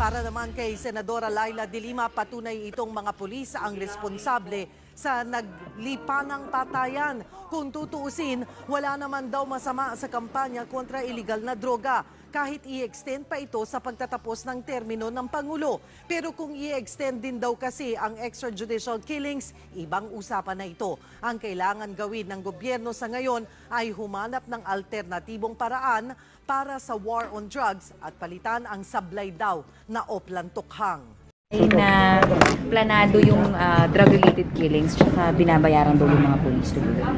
Para naman kay Senadora Laila de Lima, patunay itong mga pulis ang responsable sa naglipanang patayan. Kung tutuusin, wala naman daw masama sa kampanya kontra iligal na droga, kahit i-extend pa ito sa pagtatapos ng termino ng Pangulo. Pero kung i-extend din daw kasi ang extrajudicial killings, ibang usapan na ito. Ang kailangan gawin ng gobyerno sa ngayon ay humanap ng alternatibong paraan para sa war on drugs at palitan ang sablay daw na oplantukhang. Na planado yung drug-related killings tsaka binabayaran daw yung mga police to do that.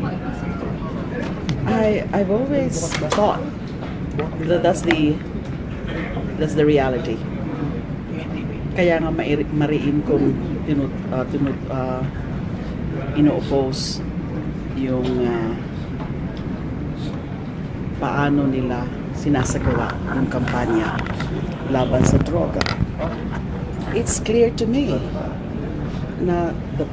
I've always thought that that's the reality. Kaya nga mariin kung ino-oppose yung paano nila sinasagawa yung kampanya laban sa droga. It's clear to me na the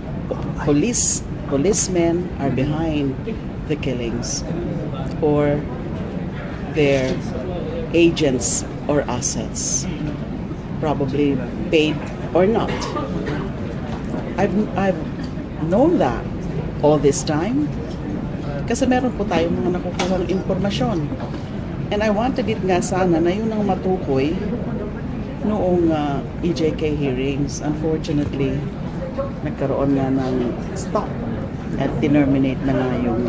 policemen are behind the killings or their agents or assets, probably paid or not. I've known that all this time kasi meron po tayong mga nakukuhang impormasyon. And I wanted it nga sana na yun ang matukoy noong EJK hearings. Unfortunately, nagkaroon nga ng stop at terminate na nga yung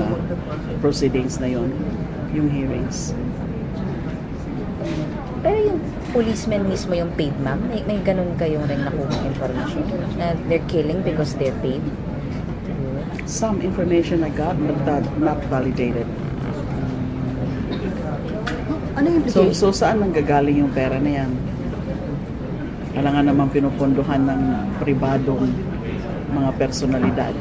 proceedings na yun, yung hearings. Pero yung policemen mismo yung paid, ma'am? May ganun kayong rin nakuha information na they're killing because they're paid? Some information I got, but that not validated. Ano yung implication? So saan nanggagaling yung pera na yan? Kailangan naman pinupondohan ng pribadong mga personalidad.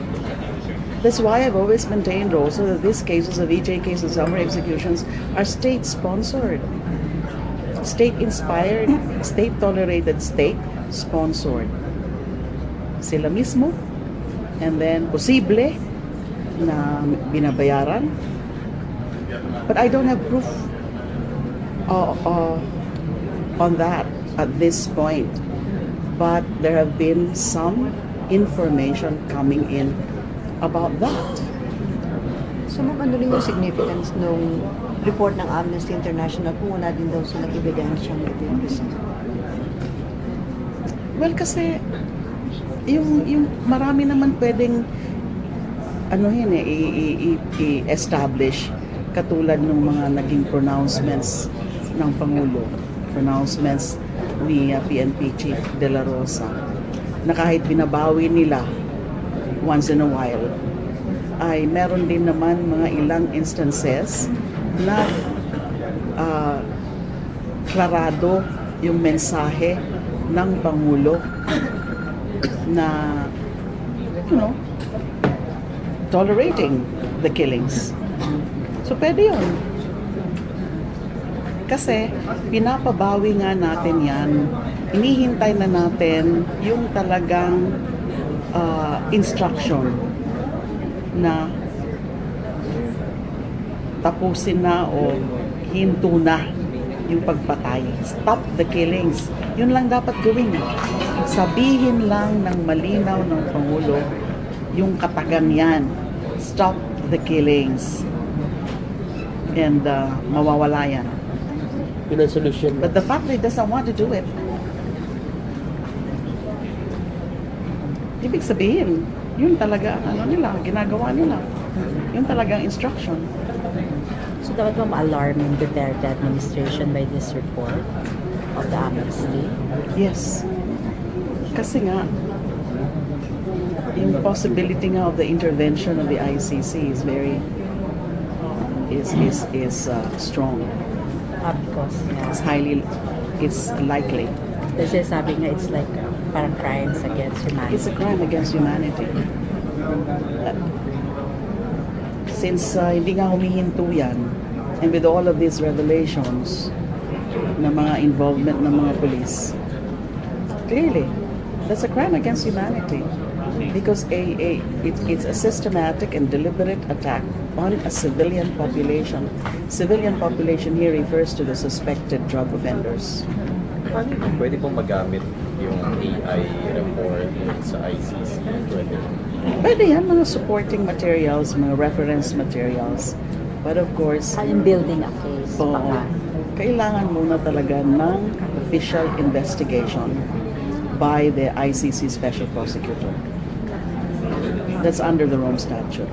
That's why I've always maintained also that these cases of EJKs and summary executions are state-sponsored. State-inspired, state-tolerated, state-sponsored. Sila mismo, and then posible na binabayaran. But I don't have proof on that at this point, but there have been some information coming in about that. So ma'am, ano rin yung significance nung report ng Amnesty International kung wala din daw silang ebidensyang ito? Well, kasi yung marami naman pwedeng i-establish katulad ng mga naging pronouncements ng Pangulo, pronouncements ni PNP Chief De La Rosa, na kahit binabawi nila once in a while, ay meron din naman mga ilang instances na klarado yung mensahe ng Pangulo na, tolerating the killings. So pwede yun. Kasi pinapabawi nga natin yan, inihintay na natin yung talagang instruction na tapusin na o hinto na yung pagpatay. Stop the killings. Yun lang dapat gawin. Sabihin lang ng malinaw ng Pangulo yung katagang yan. Stop the killings. And mawawala yan. Yun ang solusyon. But the fact that he doesn't want to do it, ibig sabihin, yun talaga, ginagawa nila. Yun talagang instruction. So dapat ba ma-alarming Duterte administration by this report of the Amnesty? Yes. Kasi nga, yung possibility nga of the intervention of the ICC is very, is strong. Because It's likely. kasi sabi nga it's like parang crimes against humanity. It's a crime against humanity. Since hindi nga humihinto yan, and with all of these revelations na mga involvement ng mga police, clearly, that's a crime against humanity. Because it's a systematic and deliberate attack on a civilian population. Civilian population here refers to the suspected drug offenders. Paano pwede pong magamit yung AI report sa ICC? Pwede yan, mga supporting materials, mga reference materials. But of course, I'm building a case. oo, Baka. kailangan muna talaga ng official investigation by the ICC Special Prosecutor. That's under the Rome Statute.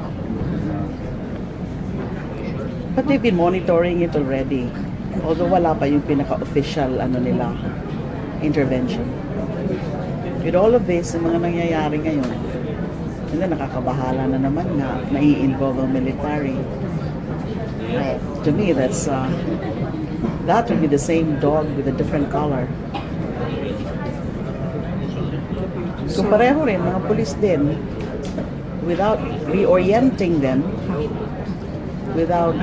But they've been monitoring it already. Although wala pa yung pinaka-official intervention. With all of this, yung mga nangyayari ngayon, and then nakakabahala na naman na nai-involve ang military. To me, that would be the same dog with a different color. Kung pareho rin, mga pulis din, without reorienting them, without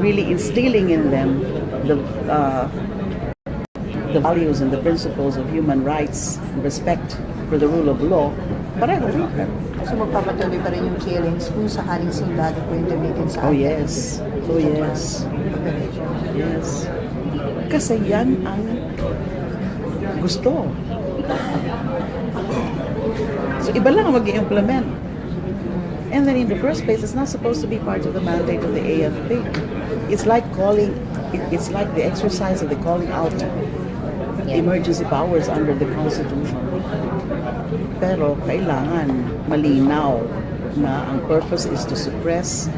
really instilling in them the values and the principles of human rights, respect for the rule of law, pareho rin. So magpapatuloy pa rin yung killings kung sakaling sundalo po yung gamitin sa Oh yes. Oh yes. Yes. Kasi yan ang gusto. So iba lang ang mag-i-implement. And then in the first place, it's not supposed to be part of the mandate of the AFP. It's like the exercise of the calling out emergency powers under the Constitution. Pero kailangan malinaw na ang purpose is to suppress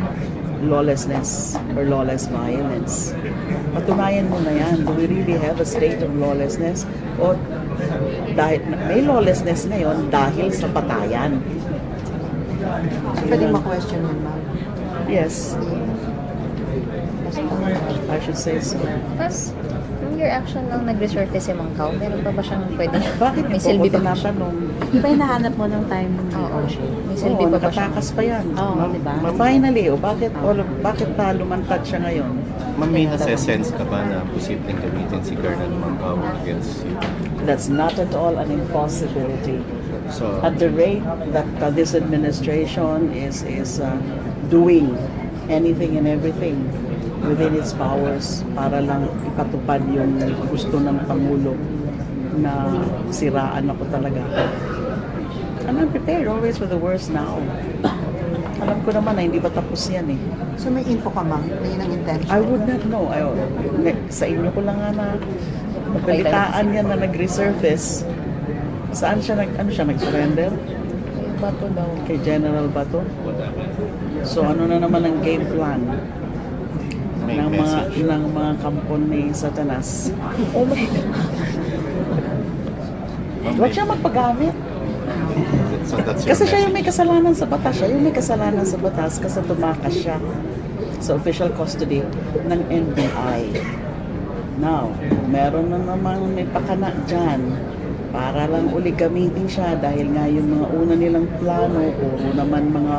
lawlessness or lawless violence. Patunayan mo na yan. Do we really have a state of lawlessness? O dahil may lawlessness ngayon dahil sa patayan? So pwedeng ma-question yun, ma'am. Yes, I should say so. Tapos, nung your action lang nag-resurface si Mang Kao, meron pa ba siyang pwede? Bakit May po silbi ko pa ba siya? tinatanong? Di ba hinahanap mo ng time? Oo. May silbi Oo, pa ba siya? nakatakas pa yan. Oo, di ba? Finally, bakit lumantad siya ngayon? Ma'am, may nasa-sense ka ba na posibleng gamitin si Colonel Mangao against you? That's not at all an impossibility. So, At the rate that this administration is doing anything and everything within its powers para lang ipatupad yung gusto ng Pangulo na siraan ako talaga. And I'm prepared always for the worst now. Alam ko naman na hindi pa tapos yan eh. So may info ka, ma'am, na yun ang intention. I would not know. Sa inyo ko lang nga na nabalitaan yan na nag-resurface. Saan siya nag-surrender? Bato daw. Kay General Bato. So ano na naman ang game plan may ng message. mga kampon ni Satanas? Oh my God. Huwag siya magpagamit. So that's your Kasi siya yung may message. kasalanan sa batas. Siya yung may kasalanan sa batas kasi tumakas siya sa official custody ng NBI. Now, meron na namang may pakana dyan para lang uli gamitin siya dahil nga yung mga una nilang plano puro naman mga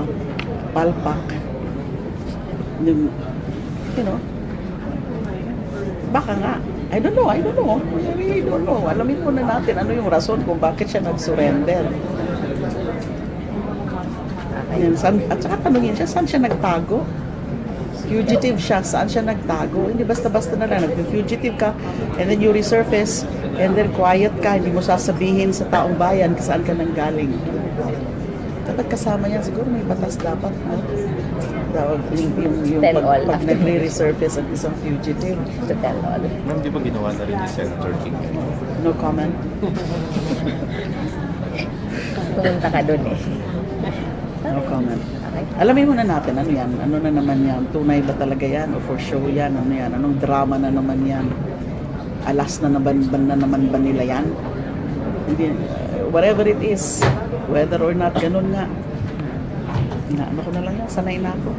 palpak. Yung, baka nga. I don't know. I really don't know. Alamin muna natin ano yung rason kung bakit siya nag-surrender. Ayan, at saka tanungin siya, saan siya nagtago? Fugitive siya, saan siya nagtago? Hindi basta-basta na lang, nag-fugitive ka, and then you resurface, and then quiet ka, hindi mo sasabihin sa taong bayan kung saan ka nanggaling. Dapat kasama niyan, siguro may batas dapat, no? Yung Tell all. pag nagre-resurface ang isang fugitive. To tell all. Ma'am, di ba ginawa na rin ni Senator King? No comment. Pumunta ka dun eh. No comment. Okay. Alamin muna natin, ano yan? Ano na naman yan? Tunay ba talaga yan? O for show yan? Ano yan? Anong drama na naman yan? Alas na naman ba nila yan? Hindi, whatever it is, whether or not ganun nga, ano ko na lang yan, sanay na ako.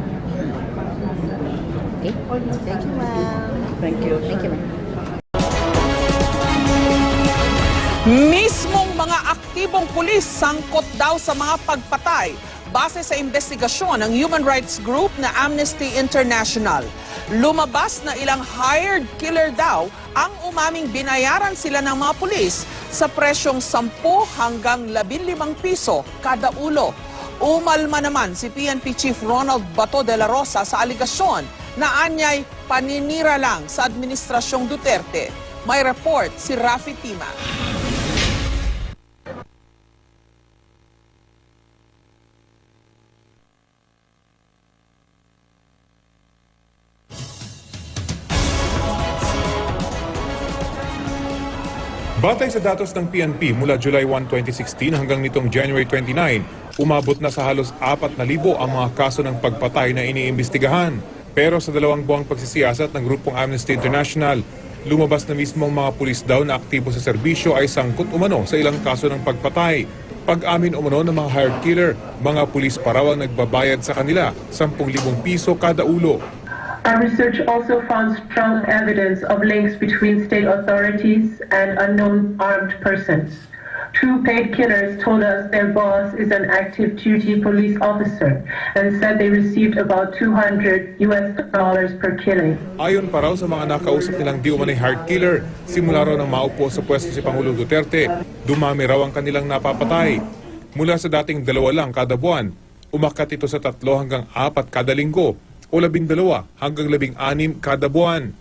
Okay. Thank you, ma'am. Thank you. Thank you, ma'am. Mismong mga aktibong pulis sangkot daw sa mga pagpatay base sa investigasyon ng human rights group na Amnesty International. Lumabas na ilang hired killer daw ang umaming binayaran sila ng mga pulis sa presyong 10 hanggang 15 piso kada ulo. Umalma naman si PNP Chief Ronald Bato de la Rosa sa aligasyon na anyay paninira lang sa Administrasyong Duterte. May report si Rafi Tima. Batay sa datos ng PNP mula July 1, 2016 hanggang nitong January 29, umabot na sa halos 4,000 ang mga kaso ng pagpatay na iniimbestigahan. Pero sa 2 buwang pagsisiyasat ng grupong Amnesty International, lumabas na mismo ang mga pulis daw na aktibo sa serbisyo ay sangkot umano sa ilang kaso ng pagpatay. Pag-amin umano ng mga hired killer, mga pulis pa raw ang nagbabayad sa kanila 10,000 piso kada ulo. Our research also found strong evidence of links between state authorities and unknown armed persons. Two paid killers told us their boss is an active duty police officer and said they received about $200 per killing. Ayon pa raw sa mga nakausap nilang di umanay hard killer, simula raw nang maupo sa pwesto si Pangulong Duterte, dumami raw ang kanilang napapatay. Mula sa dating 2 lang kada buwan, umakyat ito sa 3 hanggang 4 kada linggo o 12 hanggang 16 kada buwan.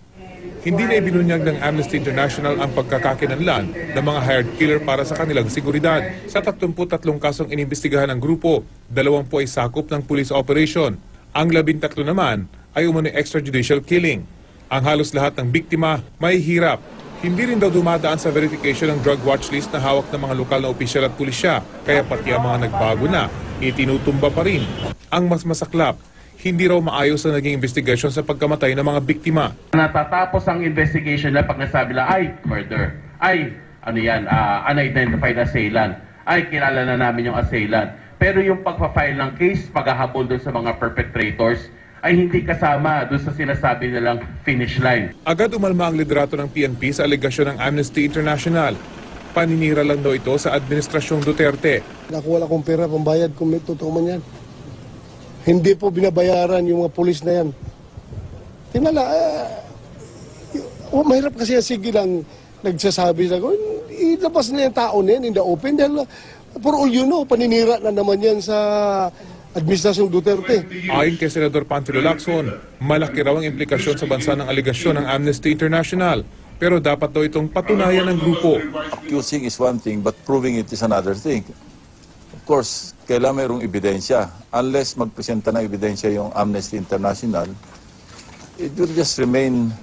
Hindi na ibinunyag ng Amnesty International ang pagkakakinanlan ng mga hired killer para sa kanilang seguridad. Sa 33 kasong inimbestigahan ng grupo, 20 ay sakop ng police operation. Ang 13 naman ay umano'y extrajudicial killing. Ang halos lahat ng biktima may hirap. Hindi rin daw dumadaan sa verification ng drug watch list na hawak ng mga lokal na opisyal at pulisya, kaya pati ang mga nagbago na, itinutumba pa rin. Ang mas masaklap, hindi raw maayos na naging investigasyon sa pagkamatay ng mga biktima. Natatapos ang investigation na pag nasabi lang, ay, murder, ay, unidentified assailant, ay, kilala na namin yung assailant. Pero yung pagpa-file ng case, paghahabol doon sa mga perpetrators, ay hindi kasama doon sa sinasabi nilang finish line. Agad umalma ang liderato ng PNP sa alegasyon ng Amnesty International. Paninira lang daw ito sa Administrasyong Duterte. Nakuha akong pera pambayad kung may totoo man yan. Hindi po binabayaran yung mga pulis na yan. Tinala, mahirap kasi sige lang nagsasabi sa ko, ilabas na yung tao na yan in the open dahil for all you know, paninira na naman yan sa Administrasyong Duterte. Ayon kay Senador Panfilo Lacson, malaki raw ang implikasyon sa bansa ng alegasyon ng Amnesty International. Pero dapat daw itong patunayan ng grupo. Accusing is one thing, but proving it is another thing. Of course, kailangan mayroong ebidensya. Unless magpresenta ng ebidensya yung Amnesty International, it will just remain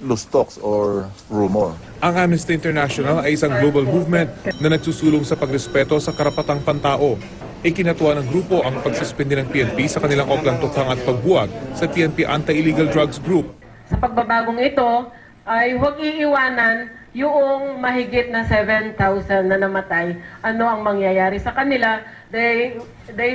loose talks or rumor. Ang Amnesty International ay isang global movement na nagsusulong sa pagrespeto sa karapatang pantao. Ikinatuwa ng grupo ang pagsuspindi ng PNP sa kanilang oklang tukhang at pagbuwag sa PNP Anti-Illegal Drugs Group. Sa pagbabagong ito ay huwag iiwanan yung mahigit na 7,000 na namatay. Ano ang mangyayari sa kanila? They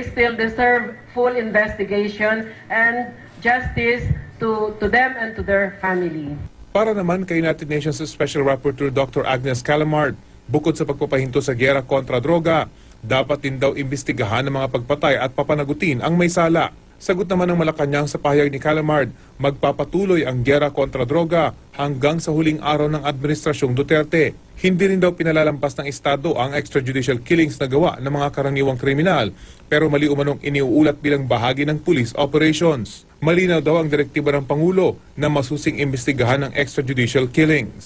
still deserve full investigation and justice to them and to their family. Para naman kay United Nations Special Rapporteur Dr. Agnes Callamard, bukod sa pagpapahinto sa giyera kontra droga, dapat din daw imbestigahan ng mga pagpatay at papanagutin ang may sala. Sagot naman ng Malacanang sa pahayag ni Callamard, magpapatuloy ang giyera kontra droga hanggang sa huling araw ng Administrasyong Duterte. Hindi rin daw pinalalampas ng Estado ang extrajudicial killings na gawa ng mga karaniwang kriminal, pero mali umanong iniuulat bilang bahagi ng police operations. Malinaw daw ang direktiba ng Pangulo na masusing imbestigahan ng extrajudicial killings.